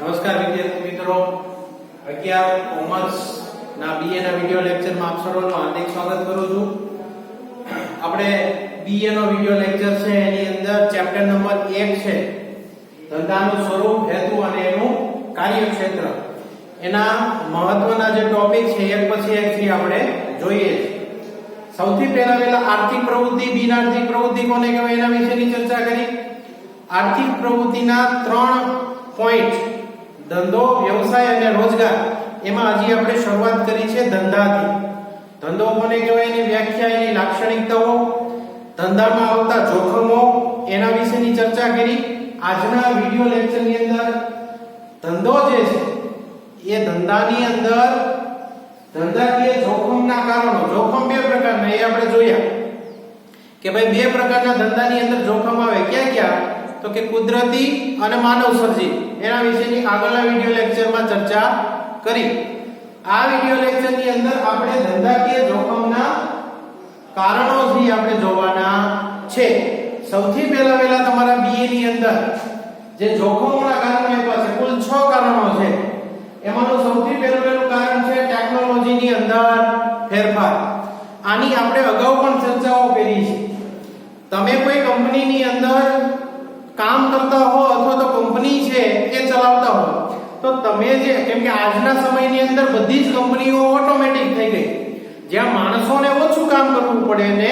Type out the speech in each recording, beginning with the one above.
નમસ્કાર વિદ્યાર્થી મિત્રો, 11 કોમર્સ ના બીએ ના વિડિયો લેક્ચર માં આપ સર્વનું હાર્દિક સ્વાગત કરું છું. આપણે બીએ નો વિડિયો લેક્ચર છે એની અંદર ચેપ્ટર નંબર 1 છે ધંધાનું સ્વરૂપ, હેતુ અને એનું કાર્યક્ષેત્ર. એના મહત્વના જે ટોપિક છે એક પછી એક થી આપણે જોઈએ. સૌથી પહેલા આર્થિક પ્રવૃત્તિ, બિનઆર્થિક પ્રવૃત્તિ કોને કહેવાય એના વિશેની ચર્ચા કરી. આર્થિક પ્રવૃત્તિના 3 પોઈન્ટ ધંધો, વ્યવસાય અને રોજગાર. એમાં હજી આપણે શરૂઆત કરી છે ધંધાથી. ધંધો કોને કહેવાય એની વ્યાખ્યા, એની લાક્ષણિકતાઓ, ધંધામાં આવતા જોખમો એના વિશેની ચર્ચા કરી. આજના વિડિયો લેક્ચરની અંદર ધંધો જે છે એ ધંધાની અંદર ધંધાકીય જોખમના કારણો, જોખમ બે પ્રકારના એ આપણે જોયા કે ભાઈ બે પ્રકારના ધંધાની અંદર જોખમ આવે. ક્યાં ક્યાં? તો કે કુદરતી અને માનવ સર્જિત. એના વિશેની આગળના વિડિયો લેક્ચરમાં ચર્ચા કરી. આ વિડિયો લેક્ચરની અંદર આપણે ધંધાકીય જોખમના કારણો થી આપણે જોવાના છે. સૌથી પહેલા તમારા બીએ ની અંદર જે જોખમોના કારણો આપ્યા છે, કુલ 6 કારણો છે. એમાંનું સૌથી પહેલું કારણ છે ટેકનોલોજીની અંદર ફેરફાર. આની આપણે અગાઉ પણ ચર્ચાઓ કરી છે. તમે કોઈ કંપનીની અંદર કામ કરતા હો અથવા તો કંપની છે એ ચલાવતા હો તો તમે જે, કેમ કે આજના સમયની અંદર બધી જ કંપનીઓ ઓટોમેટિક થઈ ગઈ, જ્યાં માણસોને ઓછું કામ કરવું પડે ને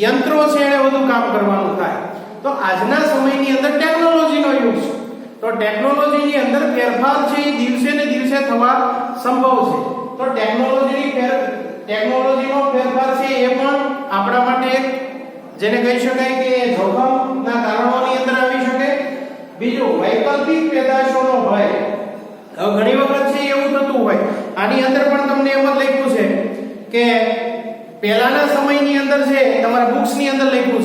યંત્રો છે એને વધુ કામ કરવાનું થાય. તો આજના સમયની અંદર ટેકનોલોજીનો યુગ છે. તો ટેકનોલોજીની અંદર ફેરફાર છે એ દિવસે ને દિવસે થવા સંભવ છે. તો ટેકનોલોજીનો ફેરફાર છે એ પણ આપણા માટે જેને કહી શકાય કે જોખમના કારણોની અંદર આવી શકે. બીજું, વૈકલ્પિક પેદાશોનો ભય. હવે ઘણી વખત છે એવું થતું હોય, આની અંદર પણ તમને એમ જ લખ્યું છે કે પહેલાના સમયની અંદર છે, તમારા બુક્સ ની અંદર લખ્યું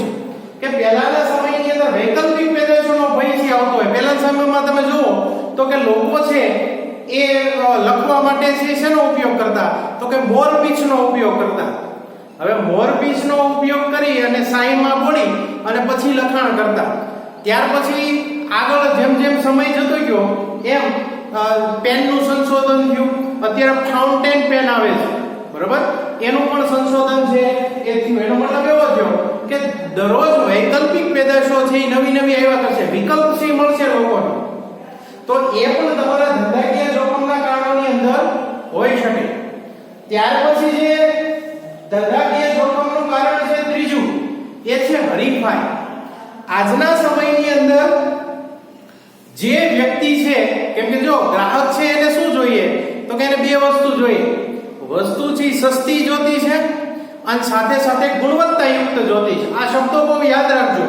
છે કે પહેલાના સમયની અંદર વૈકલ્પિક પેદાશોનો ભય છે આવતો હોય. પહેલાના સમયમાં તમે જુઓ તો કે લોકો છે એ લખવા માટે છે શેનો ઉપયોગ કરતા? તો કે મોરપીંછનો ઉપયોગ કરતા. હવે મોરપીંછનો ઉપયોગ કરી અને શાહીમાં બોલી અને પછી લખાણ કરતા. ત્યાર પછી આગળ જેમ જેમ સમય જતો ગયો એમ પેનનું સંશોધન થયું. અત્યારે ફાઉન્ટેન પેન આવે છે, બરોબર? એનું પણ સંશોધન છે એ થયું. એનો મતલબ એવો થયો કે દરરોજ વૈકલ્પિક પેદાશો છે એ નવી નવી આવ્યા કરશે, વિકલ્પ છે મળશે લોકોને. તો એ પણ તમારા ધંધાકીય જોખમના કારણોની અંદર હોઈ શકે. ત્યાર પછી જે ધંધાકીય જોખમનું કારણ છે ત્રીજું, એ છે હરીફાઈ. આજના સમયની અંદર જે વ્યક્તિ છે, કેમ કે જો ગ્રાહક છે એને શું જોઈએ? તો કે એને બે વસ્તુ જોઈએ. વસ્તુ છે સસ્તી જોતી છે અને સાથે સાથે ગુણવત્તાયુક્ત જોતી છે. આ શબ્દો બહુ યાદ રાખજો,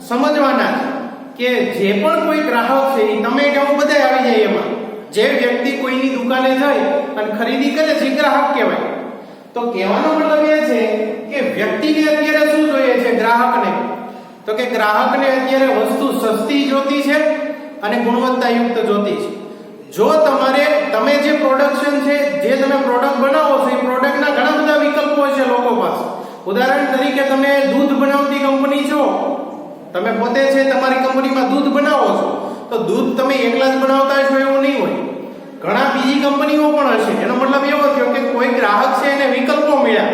સમજવાના કે જે પણ કોઈ ગ્રાહક છે તમે કે હું બધા આવી જાય એમાં. જે વ્યક્તિ કોઈની દુકાને જાય અને ખરીદી કરે છે ગ્રાહક કહેવાય. તો કહેવાનો મતલબ એ છે કે વ્યક્તિને અત્યારે શું જોઈએ છે? ગ્રાહકને. તો કે ગ્રાહકને અત્યારે વસ્તુ સસ્તી જોતી છે અને ગુણવત્તાયુક્ત જોતી છે. જો તમે જે પ્રોડક્શન છે, જે તમે પ્રોડક્ટ બનાવો છો એ પ્રોડક્ટના ઘણા બધા વિકલ્પો છે લોકો પાસે. ઉદાહરણ તરીકે તમે દૂધ બનાવતી કંપની છો, તમે પોતે છે તમારી કંપનીમાં દૂધ બનાવો છો, તો દૂધ તમે એકલા જ બનાવતા છો એવું નહીં હોય. ઘણા બીજી કંપનીઓ પણ હશે. એનો મતલબ એવો થયો કે કોઈ ગ્રાહક છે એને વિકલ્પો મળ્યા.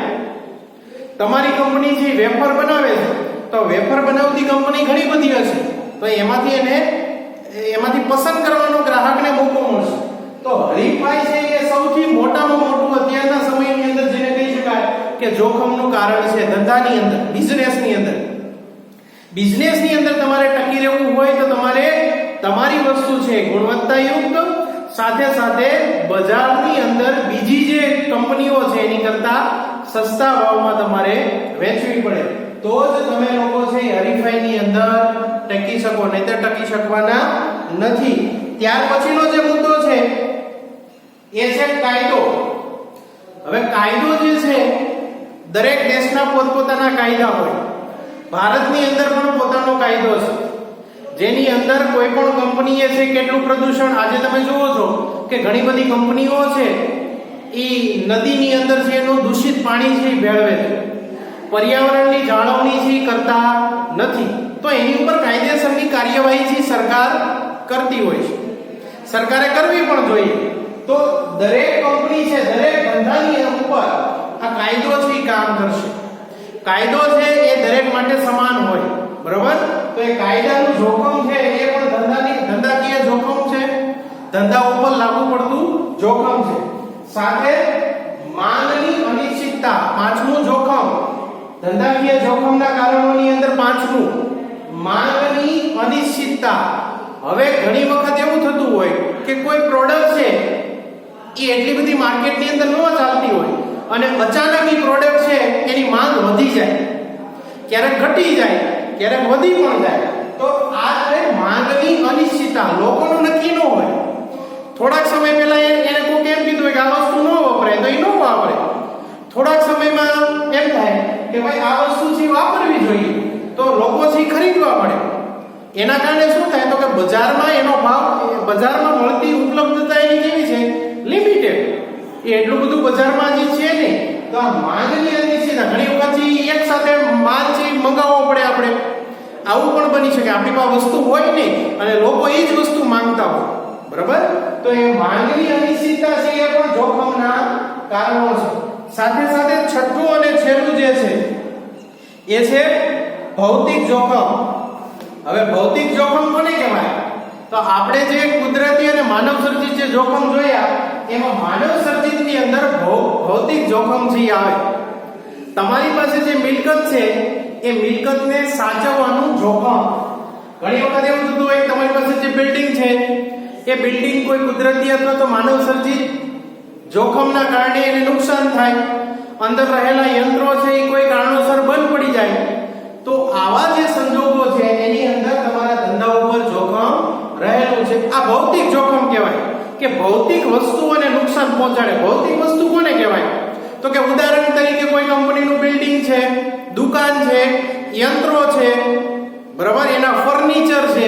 તમારી કંપની છે વેફર બનાવે છે, તો વેફર બનાવતી કંપની ઘણી બધી હશે, તો એમાંથી પસંદ કરવાનો ગ્રાહકને મોકો મળશે. તો હરીફાઈ છે એ સૌથી મોટામાં મોટું અત્યારના સમયની અંદર જેને કહી શકાય કે જોખમનું કારણ છે. ધંધાની અંદર, બિઝનેસની અંદર તમારે ટકી રહેવું હોય તો તમારે તમારી વસ્તુ છે ગુણવત્તાયુક્ત, સાથે સાથે બજારની અંદર બીજી જે કંપનીઓ છે એની કરતા સસ્તા ભાવમાં તમારે વેચવી પડે. તો જ તમે લોકો છે હરીફાઈની અંદર ટકી શકો, નહીંતર ટકી શકવાના નથી. ત્યાર પછીનો જે મુદ્દો છે એ છે કાયદો. હવે કાયદો જે છે, દરેક દેશના પોતપોતાના કાયદા હોય. ભારતની અંદર પણ પોતાનો કાયદો છે, જેની અંદર કોઈ પણ કંપનીએ છે કેટલું પ્રદૂષણ. આજે તમે જુઓ છો કે ઘણી બધી કંપનીઓ છે એ નદીની અંદર છે એનું દૂષિત પાણી છે ભેળવે છે, પર્યાવરણની જાળવણી છે કરતા નથી. તો એની ઉપર કાયદેસરની કાર્યવાહી છે સરકાર કરતી હોય છે. સરકારે કરવી પણ જોઈએ. તો દરેક કંપની છે, દરેક ધંધાની ઉપર આ કાયદો છે એ કામ કરશે. કાયદો છે એ દરેક માટે સમાન હોય, બરાબર? તો એ કાયદાનું જોખમ છે એ પણ ધંધાકીય જોખમ છે, ધંધા ઉપર લાગુ પડતું જોખમ છે. સાથે માંગની અનિશ્ચિતતા, પાંચમું જોખમ, ધંધાકીય જોખમના કારણોની અંદર પાંચમું માંગની અનિશ્ચિતતા. હવે ઘણી વખત એવું થતું હોય કે કોઈ પ્રોડક્ટ છે એ એટલી બધી માર્કેટની અંદર ન ચાલતી હોય અને અચાનક એ પ્રોડક્ટ છે એની માંગ વધી જાય, ક્યારેક ઘટી જાય, ક્યારેક વધી પણ જાય. તો આ છે માંગની અનિશ્ચિતતા. લોકોનું નક્કી ન હોય. થોડાક સમય પહેલા એને કોઈ એમ કીધું કે આ વસ્તુ ન વપરાય તો એ ન વાપરે. થોડાક સમયમાં એમ થાય કે ભાઈ આ વસ્તુ છે વાપરવી જોઈએ, તો લોકો છે ખરીદવા પડે. એના કારણે શું થાય તો કે બજારમાં એનો ભાવ, બજારમાં મળતી ઉપલબ્ધતા એની કેવી છે? લિમિટેડ. એ એટલું બધું બજારમાં જે છે ને, તો આ માંગની અનિશ્ચિતતા. ઘણી વખત એક સાથે માલ છે મંગાવવો પડે આપણે. આવું પણ બની શકે આપણી પાસે વસ્તુ હોય ને અને લોકો એ જ વસ્તુ માંગતા હોય, બરાબર? તો એ માંગની અનિશ્ચિતતા છે એ પણ જોખમના કારણો છે. સાથે સાથે છઠ્ઠું અને છેલ્લું જે છે એ છે ભૌતિક જોખમ. હવે ભૌતિક જોખમ કોને કહેવાય? તો આપણે જે કુદરતી અને માનવ સર્જિત જે જોખમ જોયા એમાં માનવ સર્જિતની અંદર ભૌતિક જોખમ છે આવે. તમારી પાસે જે મિલકત છે એ મિલકતને સાચવવાનું જોખમ. ઘણી વખત એવું થતું હોય તમારી પાસે જે બિલ્ડિંગ છે એ બિલ્ડિંગ કોઈ કુદરતી અથવા તો માનવ સર્જિત જોખમના કારણે એને નુકસાન થાય, અંદર રહેલા યંત્રો છે એ કોઈ કારણોસર બંધ પડી જાય, તો આવા જે સંજોગો છે એની અંદર તમારા ધંધા ઉપર જોખમ રહેલું છે. આ ભૌતિક જોખમ કહેવાય કે ભૌતિક વસ્તુઓને નુકસાન પહોંચાડે. ભૌતિક વસ્તુ કોને કહેવાય? તો કે ઉદાહરણ તરીકે કોઈ કંપનીનું બિલ્ડિંગ છે, દુકાન છે, યંત્રો છે, બરાબર, એના ફર્નિચર છે,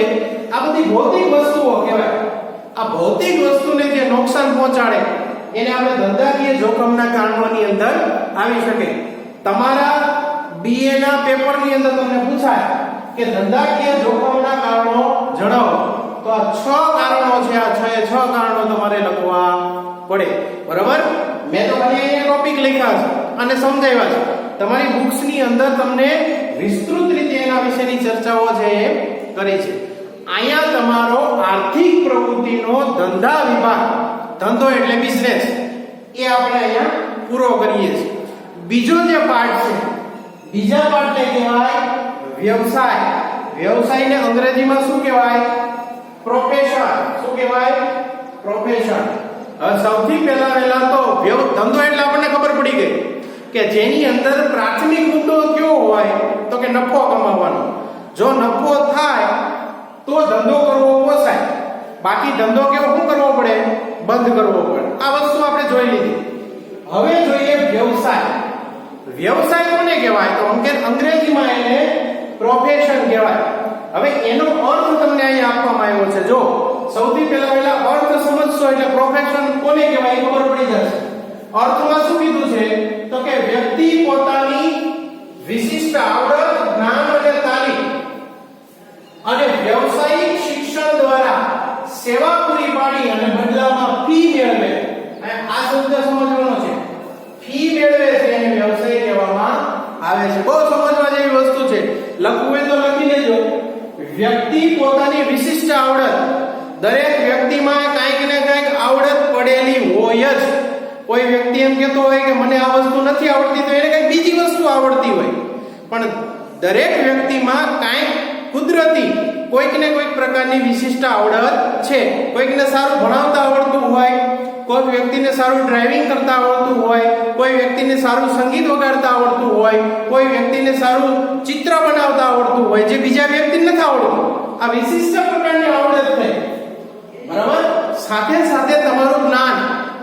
આ બધી ભૌતિક વસ્તુઓ કહેવાય. આ ભૌતિક વસ્તુને જે નુકસાન પહોંચાડે એને આપણે ધંધાકીય જોખમના કારણોની અંદર આવી શકે. તમારા BA ના પેપરની અંદર તમને પૂછાય કે ધંધાકીય જોખમના કારણો જણાવો, તો આ 6 કારણો છે. આ 6 કારણો તમારે લખવા પડે, બરાબર? મેં તો ખાલી અહીંયા ટોપિક લખ્યા છે અને સમજાવ્યા છે. તમારી બુક્સની અંદર તમને વિસ્તૃત રીતે એના વિશેની ચર્ચાઓ છે એ કરી છે. અહીંયા તમારો આર્થિક પ્રવૃત્તિનો ધંધા વિભાગ, ધંધો એટલે બિઝનેસ, એ આપણે અહીંયા પૂરો કરીએ છીએ. બીજો જે પાર્ટ છે, બીજા પાર્ટને કહેવાય વ્યવસાય. વ્યવસાયને અંગ્રેજીમાં શું કહેવાય? પ્રોફેશન. શું કહેવાય? પ્રોફેશન. હવે સૌથી પહેલા તો ધંધો એટલે આપણને ખબર પડી ગઈ કે જેની અંદર પ્રાથમિક મુદ્દો કયો હોય તો કે નફો કમાવાનો. જો નફો થાય તો ધંધો કરવો પોસાય, બાકી ધંધો કેવો શું કરવો પડે? બંધ કરવો પડે. આ વસ્તુ આપણે જોઈ લીધી. હવે જોઈએ વ્યવસાય. વ્યવસાય કોને કહેવાય? તો અંગ્રેજીમાં એને પ્રોફેશન કહેવાય. હવે એનો અર્થ તમને અહીં આપવામાં આવ્યો છે. જો સૌથી પહેલા અર્થ સમજશો એટલે પ્રોફેશન કોને કહેવાય એ ખબર પડી જશે. અર્થમાં શું કીધું છે તો કે વ્યક્તિ પોતાની વિશિષ્ટ આવડત, જ્ઞાન અને તાલીમ અને વ્યવસાયિક શિક્ષણ દ્વારા સેવા પૂરી પાડી અને બદલામાં ફી મેળવે. આ શબ્દ સમજવાનો છે. ફી મેળવે છે એને વ્યવસાય કહેવામાં આવે છે. બહુ સમજવા જેવી વસ્તુ છે. લખવું હોય તો લખી લેજો. વ્યક્તિ પોતાની વિશિષ્ટ આવડત, દરેક વ્યક્તિમાં કાંઈક ને કાંઈક આવડત પડેલી હોય જ. કોઈ વ્યક્તિ એમ કહેતો હોય કે મને આ વસ્તુ નથી આવડતી તો એને કંઈક બીજી વસ્તુ આવડતી હોય, પણ દરેક વ્યક્તિમાં કાંઈક કુદરતી કોઈક ને કોઈક પ્રકારની વિશિષ્ટ આવડત છે. કોઈકને સારું ભણાવતા આવડતું હોય, કોઈ વ્યક્તિને સારું ડ્રાઇવિંગ કરતા આવડતું હોય, કોઈ વ્યક્તિને સારું સંગીત વગાડતા આવડતું હોય, કોઈ વ્યક્તિને સારું ચિત્ર બનાવતા આવડતું હોય જે બીજા વ્યક્તિને નથી આવડતું. આ વિશિષ્ટ પ્રકારની આવડત છે, બરાબર? સાથે સાથે તમારું જ્ઞાન,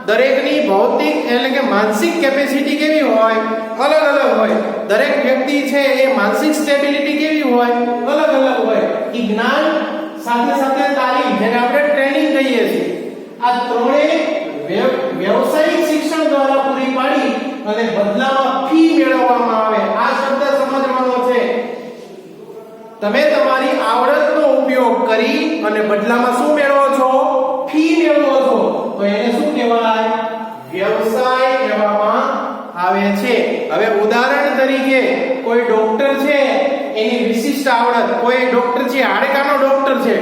દરેકની ભૌતિક એટલે કે માનસિક કેપેસિટી કેવી હોય? અલગ અલગ હોય. દરેક વ્યક્તિ છે એ માનસિક સ્ટેબિલિટી કેવી હોય? અલગ અલગ હોય. એ જ્ઞાન સાથે સાથે તાલીમ, જેને આપણે ટ્રેનિંગ કહીએ છીએ, આ ત્રણેય વ્યવસાયિક શિક્ષણ દ્વારા પૂરી પાડી અને બદલામાં ફી મેળવવામાં આવે. આ શબ્દ સમજવાનો છે. તમે તમારી આવડતનો ઉપયોગ કરી અને બદલામાં શું મેળવો છો? ફી અલગ. કોઈ ડોક્ટર છે હાડકાનો ડોક્ટર છે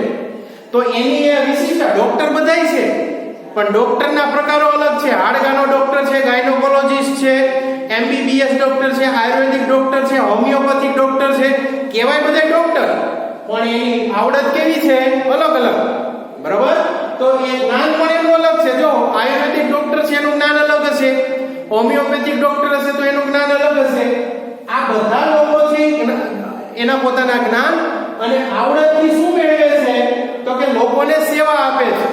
તો એની એ વિશિષ્ટ ડોક્ટર બધાય છે પણ ડોક્ટરના પ્રકારો અલગ છે. હાડકાનો ડોક્ટર છે, ગાયનોકોલોજીસ્ટ છે, એમબીબીએસ ડોક્ટર છે, આયુર્વેદિક ડોક્ટર છે, હોમિયોપેથિક ડોક્ટર છે, કેવાય બધા ડોક્ટર પણ એની આવડત કેવી છે? અલગ અલગ. બરાબર? તો એ જ્ઞાન પણ એનું અલગ છે. જો આયુર્વેદિક ડોક્ટર છે એનું જ્ઞાન અલગ હશે, હોમિયોપેથિક ડોક્ટર હશે તો એનું જ્ઞાન અલગ હશે. આ બધા લોકો છે એના પોતાના જ્ઞાન અને આવડતથી શું મેળવે છે? તો કે લોકોને સેવા આપે છે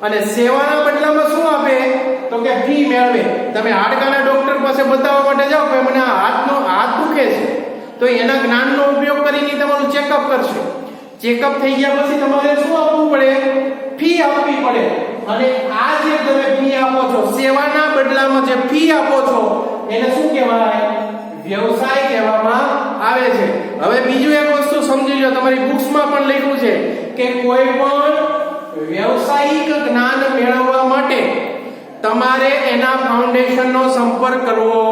અને સેવાના બદલામાં શું આપે? તો કે ફી મેળવે. તમે હાડકાના ડોક્ટર પાસે બતાવવા માટે જાઓ કે મને હાથ દુખે છે તો એના જ્ઞાનનો ઉપયોગ કરીને તમારું ચેકઅપ કરશે. ચેકઅપ થઈ ગયા પછી તમારે શું આપવું પડે? ફી આપવી પડે. અને આ જે તમે ફી આપો છો, સેવાના બદલામાં જે ફી આપો છો એને શું કહેવાય? વ્યવસાય કહેવામાં આવે છે. હવે બીજું એક વસ્તુ સમજી લો, તમારી બુક્સમાં પણ લખ્યું છે કે કોઈ પણ વ્યવસાયિક જ્ઞાન મેળવવા માટે તમારે એના ફાઉન્ડેશનનો સંપર્ક કરવો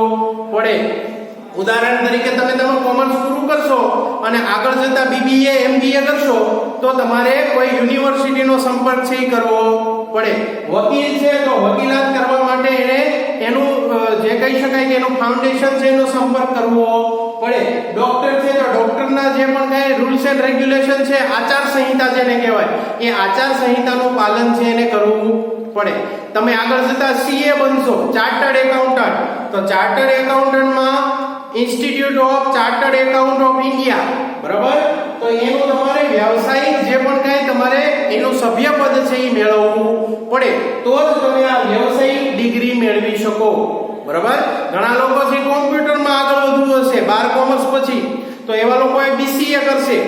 પડે. ઉદાહરણ તરીકે તમે કોમર્સ પૂરું કરશો અને આગળ જતા બીબીએ એમબીએ કરશો તો તમારે કોઈ યુનિવર્સિટીનો સંપર્ક છે કરવો પડે. વકીલ છે તો વકીલાત કરવા માટે એને એનું જે કહી શકાય કે એનું ફાઉન્ડેશન છે એનો સંપર્ક કરવો પડે. ડોક્ટર છે તો ડોક્ટરના જે પણ કઈ રૂલ્સ એન્ડ રેગ્યુલેશન છે, આચાર સંહિતા જેને કહેવાય, એ આચાર સંહિતાનું પાલન છે એને કરવું પડે. તમે આગળ જતા સીએ બનશો, ચાર્ટર્ડ એકાઉન્ટન્ટ, તો ચાર્ટર્ડ એકાઉન્ટન્ટમાં institute of chartered account of India, બરાબર? તો એનું તમારે વ્યવસાયિક જે પણ કઈ તમારે એનું સભ્યપદ છે એ મેળવવું પડે તો જ તમે આ વ્યવસાયિક ડિગ્રી મેળવી શકો. બરાબર? ઘણા લોકો છે કોમ્પ્યુટરમાં આગળ વધવું હશે 12 કોમર્સ પછી તો એવા લોકોએ બીસીએ કરશે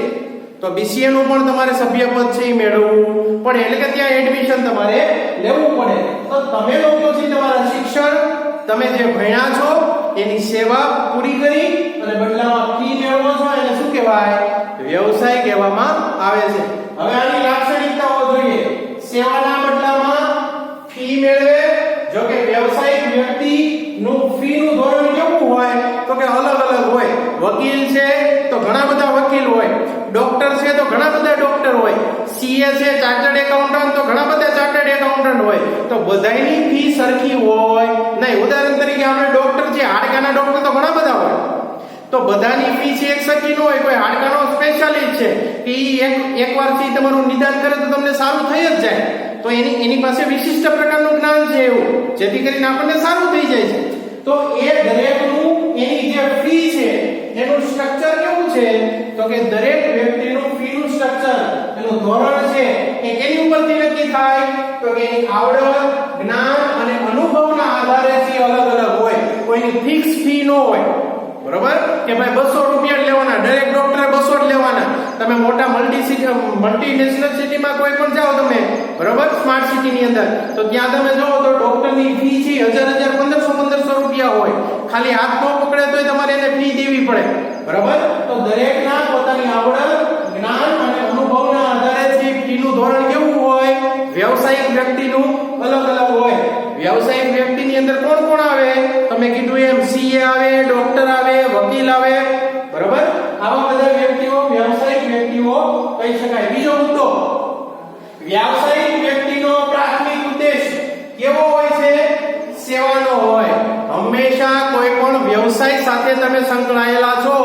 તો બીસીએ નું પણ તમારે સભ્યપદ છે એ મેળવવું પડે, એટલે કે ત્યાં એડમિશન તમારે લેવું પડે. તો તમે લોકો છે તમારા શિક્ષણ તમે જે ભણ્યા છો એની સેવા પૂરી કરી અને બદલામાં ફી મેળવો છો એને શું કહેવાય? વ્યવસાય કહેવામાં આવે છે. હવે આની લાક્ષણિકતાઓ જોઈએ. સેવાના બદલામાં ફી મેળવે. જો કે વ્યવસાયિક વ્યક્તિનું ફીનું ધોરણ કેવું હોય? તો કે અલગ અલગ હોય. વકીલ છે તો ઘણા બધા વકીલ હોય, ડોક્ટર છે તો ઘણા બધા ડોક્ટર હોય, સીએ છે ચાર્ટર્ડ એકાઉન્ટન્ટ તો ઘણા બધા ચાર્ટર્ડ એકાઉન્ટન્ટ હોય. તો બધાની ફી સરખી હોય નહીં. ઉદાહરણ તરીકે આપણે ડોક્ટર છે, હાડકાના ડોક્ટર તો ઘણા બધા હોય તો બધાની ફી છે એક સરખી ન હોય. કોઈ હાડકાનો સ્પેશિયાલિસ્ટ છે કે એકવાર થી તમારું નિદાન કરે તો તમને સારું થઈ જ જાય તો એની પાસે વિશિષ્ટ પ્રકારનું જ્ઞાન છે એવું, જેથી કરીને આપણને સારું થઈ જાય છે. તો એ દરેકનું એની જે ફી છે એનું સ્ટ્રક્ચર કેવું છે? તો કે દરેક વ્યક્તિનું ફીનું સ્ટ્રક્ચર એનું ધોરણ છે એ કેની ઉપરથી નક્કી થાય? તો કે એની આવડત, જ્ઞાન અને અનુભવના આધારે છે અલગ અલગ હોય. કોઈની ફિક્સ ફી ન હોય. બરોબર? કે ભાઈ 200 રૂપિયા લેવાના, દરેક ડોક્ટરે 200 જ લેવાના. તમે મોટા મલ્ટીનેશનલ સિટીમાં કોઈ પણ જાઓ તમે, બરોબર, સ્માર્ટ સિટીની અંદર, તો ત્યાં તમે જોવો તો ડોક્ટરની ફી છે 1000 1500 રૂપિયા હોય. ખાલી હાથ ન પકડે તોય તમારે એને ફી દેવી પડે. બરોબર? તો દરેકના પોતાની આવડત, જ્ઞાન અને અનુભવના આધારે છે ફીનું ધોરણ કેવું હોય? વ્યવસાયિક વ્યક્તિનું અલગ અલગ હોય. વ્યવસાયિક વ્યક્તિની અંદર કોણ કોણ આવે? તમે કીધું એમ સીએ આવે, ડોક્ટર આવે, વકીલ આવે. બરાબર? આવા બધા વ્યક્તિઓ વ્યવસાયિક વ્યક્તિઓ કહી શકાય. બીજો મુદ્દો, વ્યવસાયિક વ્યક્તિનો પ્રાથમિક ઉદ્દેશ કેવો હોય છે? સેવાનો હોય. હંમેશા કોઈ પણ વ્યવસાય સાથે તમે સંકળાયેલા છો,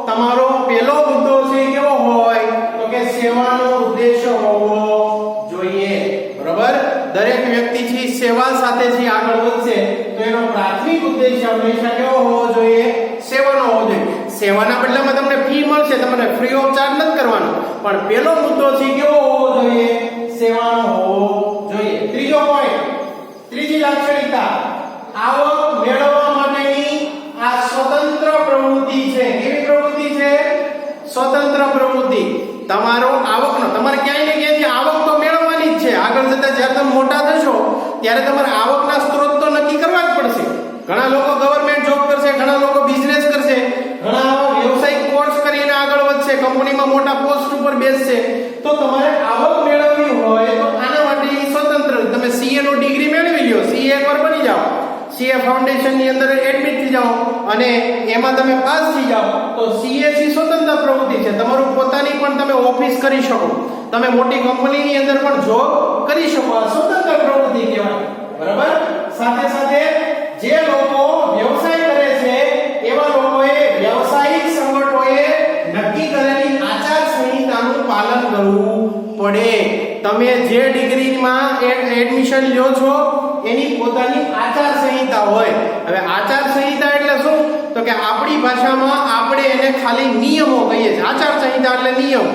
તમારો પહેલો મુદ્દો છે કેવો હોય? તો કે સેવાનો ઉદ્દેશ હોવો જોઈએ. બરાબર? દરેક વ્યક્તિ છે સેવા સાથે છે આગળ વધશે તો એનો પ્રાથમિક ઉદ્દેશ હંમેશા કેવો હોવો જોઈએ? સેવાનો હોવો જોઈએ. સેવાના બદલામાં તમને ફી મળશે, તમને ફ્રી ઓફ ચાર્જ નથી કરવાનો, પણ પહેલો મુદ્દો છે કેવો હોવો જોઈએ? સેવાનો હોવો જોઈએ. ત્રીજો પોઈન્ટ, ત્રીજી લાક્ષણિકતા, આવક મેળવવા માટેની આ સ્વતંત્ર પ્રવૃત્તિ છે. કેવી પ્રવૃત્તિ છે? સ્વતંત્ર પ્રવૃત્તિ. તમારો આવકનો તમારે ક્યાંય ને ક્યાંથી આવક તો મેળવવાની જ છે. આગળ જતા જ્યારે તમે મોટા થશો ત્યારે તમારે આવકના સ્ત્રોત તો નક્કી કરવા જ પડશે. ઘણા લોકો ગવર્નમેન્ટ જોબ કરશે, ઘણા લોકો બિઝનેસ કરશે, ઘણા વ્યવસાયિક કોર્સ કરીને આગળ વધશે, કંપનીમાં મોટા પોસ્ટ ઉપર બેસશે. તો તમારે આવક મેળવવી હોય તો આના માટે સ્વતંત્ર તમે સીએ નો ડિગ્રી મેળવી લ્યો, સીએ એકવાર બની જાઓ, સીએ ફાઉન્ડેશન ની અંદર એડમિટ થઈ જાઓ અને એમાં તમે પાસ થઈ જાઓ તો સીએ સ્વતંત્ર પ્રવૃત્તિ છે. તમારું પોતાનું પોતાની પણ તમે ઓફિસ કરી શકો, તમે મોટી કંપનીની અંદર પણ જોબ કરી શકો. આ સ્વતંત્ર પ્રવૃત્તિ કહેવાય. બરાબર. સાથે સાથે જે લોકો વ્યવસાય કરે છે એવા લોકોએ વ્યવસાયિક સંગઠનોએ નક્કી કરેલી આચાર સંહિતાનું પાલન કરવું પડે. તમે જે ડિગ્રીમાં એડમિશન લ્યો છો એની પોતાની આચાર સંહિતા હોય. હવે આચાર સંહિતા એટલે શું? તો કે આપણી ભાષામાં આપણે એને ખાલી નિયમો કહીએ છીએ. આચાર સંહિતા એટલે નિયમ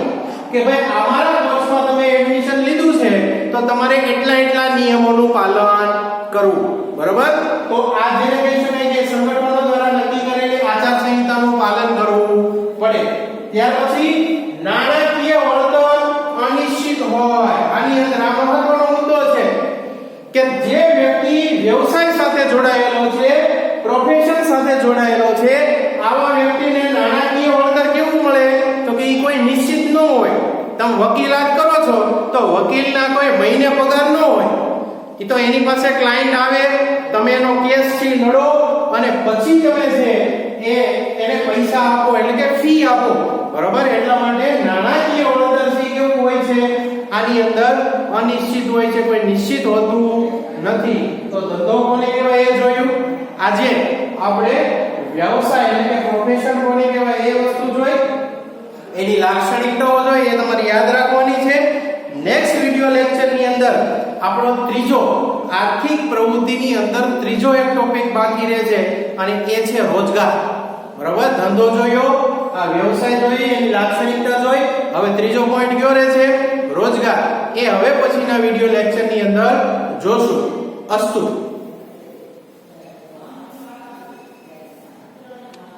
કે ભાઈ અમારા કોર્સમાં તમે એડમિશન લીધું છે તો તમારે એટલા નિયમોનું પાલન કરવું. બરોબર. તો આ જેને કહી શકાય કે સંગઠનો દ્વારા નક્કી કરેલી આચાર સંહિતાનું પાલન કરવું પડે. ત્યાર પછી નાણાકીય વળતર અનિશ્ચિત હોય. આની અંદર આ મહત્વનો મુદ્દો છે કે જે વ્યક્તિ વ્યવસાય સાથે જોડાયેલો છે, પ્રોફેશન સાથે જોડાયેલો છે, આવા વ્યક્તિને નાણાકીય વળતર કેવું મળે? તો કે ઈ કોઈ નિશ્ચિત ન હોય. તમે વકીલાત કરો છો તો વકીલના કોઈ મહિને પગાર ન હોય. ઈ તો એની પાસે ક્લાયન્ટ આવે, તમે એનો કેસ થી લડો અને પછી તમે છે એને પૈસા આપો એટલે કે ફી આપો. બરોબર. એટલા માટે નાણાકીય વળતર ફી કેવું હોય છે? આની અંદર અનિશ્ચિત હોય છે, કોઈ નિશ્ચિત હોતું નથી. તો ધંધો કોને કહેવાય એ જોયું. આજે આપણે વ્યવસાય એટલે કે પ્રોફેશન કોને કહેવાય એ વસ્તુ જોઈ, એની લાક્ષણિકતાઓ જોઈ, એ તમારે યાદ રાખવાની છે. નેક્સ્ટ વિડિયો લેક્ચર ની અંદર આપણો ત્રીજો આર્થિક પ્રવૃત્તિની અંદર ત્રીજો એક ટોપિક બાકી રહે છે અને એ છે રોજગાર. બરાબર. ધંધો જોયો, આ વ્યવસાય જોઈ, એની લાક્ષણિકતા જોઈ. હવે ત્રીજો પોઈન્ટ કયો રહે છે? રોજગાર. એ હવે પછીના વિડિયો લેક્ચર ની અંદર જોશું. અસ્તુ.